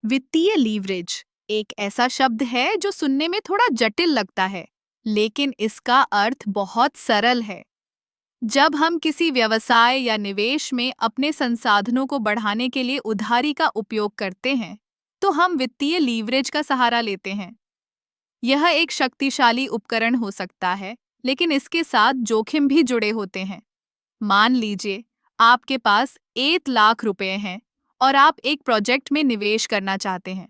वित्तीय लीवरेज एक ऐसा शब्द है जो सुनने में थोड़ा जटिल लगता है, लेकिन इसका अर्थ बहुत सरल है। जब हम किसी व्यवसाय या निवेश में अपने संसाधनों को बढ़ाने के लिए उधारी का उपयोग करते हैं, तो हम वित्तीय लीवरेज का सहारा लेते हैं। यह एक शक्तिशाली उपकरण हो सकता है, लेकिन इसके साथ जोखिम भी जुड़े होते हैं। मान लीजिए, आपके पास 1 लाख रुपए हैं और आप एक प्रोजेक्ट में निवेश करना चाहते हैं।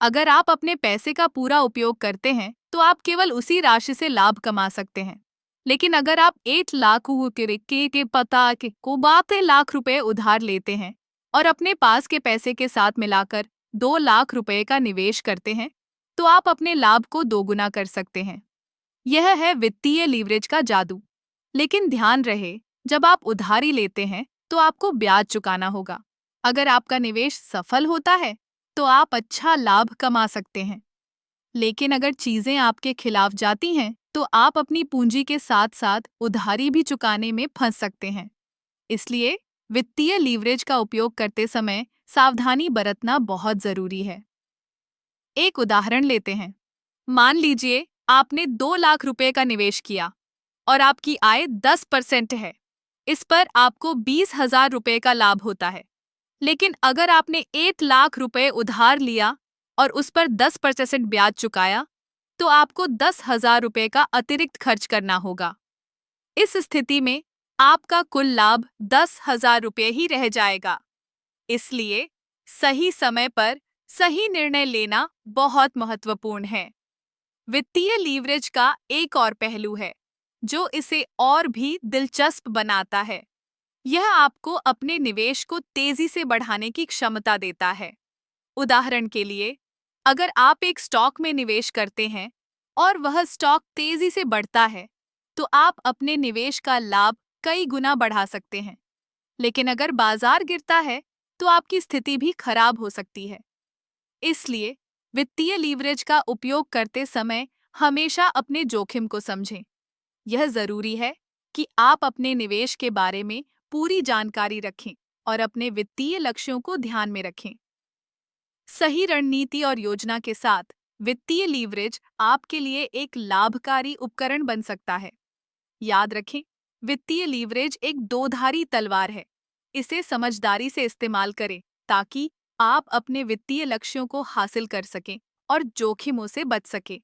अगर आप अपने पैसे का पूरा उपयोग करते हैं, तो आप केवल उसी राशि से लाभ कमा सकते हैं। लेकिन अगर आप 1 लाख के पता के को 12 लाख रुपए उधार लेते हैं और अपने पास के पैसे के साथ मिलाकर 2 लाख रुपए का निवेश करते हैं, तो आप अपने लाभ को दोगुना कर सकते हैं। यह है वित्तीय लीवरेज का जादू। लेकिन ध्यान रहे, जब आप उधारी लेते हैं, तो आपको ब्याज चुकाना होगा। अगर आपका निवेश सफल होता है, तो आप अच्छा लाभ कमा सकते हैं। लेकिन अगर चीजें आपके खिलाफ जाती हैं, तो आप अपनी पूंजी के साथ साथ उधारी भी चुकाने में फंस सकते हैं। इसलिए वित्तीय लीवरेज का उपयोग करते समय सावधानी बरतना बहुत जरूरी है। एक उदाहरण लेते हैं। मान लीजिए, आपने 2 लाख रुपए का निवेश किया और आपकी आय 10% है। इस पर आपको 20,000 रुपए का लाभ होता है। लेकिन अगर आपने 1 लाख रुपए उधार लिया और उस पर 10% ब्याज चुकाया, तो आपको 10,000 रुपए का अतिरिक्त खर्च करना होगा। इस स्थिति में आपका कुल लाभ 10,000 रुपए ही रह जाएगा। इसलिए सही समय पर सही निर्णय लेना बहुत महत्वपूर्ण है। वित्तीय लीवरेज का एक और पहलू है, जो इसे और भी दिलचस्प बनाता है। यह आपको अपने निवेश को तेजी से बढ़ाने की क्षमता देता है। उदाहरण के लिए, अगर आप एक स्टॉक में निवेश करते हैं और वह स्टॉक तेजी से बढ़ता है, तो आप अपने निवेश का लाभ कई गुना बढ़ा सकते हैं। लेकिन अगर बाजार गिरता है, तो आपकी स्थिति भी खराब हो सकती है। इसलिए वित्तीय लीवरेज का उपयोग करते समय हमेशा अपने जोखिम को समझें। यह जरूरी है कि आप अपने निवेश के बारे में पूरी जानकारी रखें और अपने वित्तीय लक्ष्यों को ध्यान में रखें। सही रणनीति और योजना के साथ वित्तीय लीवरेज आपके लिए एक लाभकारी उपकरण बन सकता है। याद रखें, वित्तीय लीवरेज एक दोधारी तलवार है। इसे समझदारी से इस्तेमाल करें ताकि आप अपने वित्तीय लक्ष्यों को हासिल कर सकें और जोखिमों से बच सकें।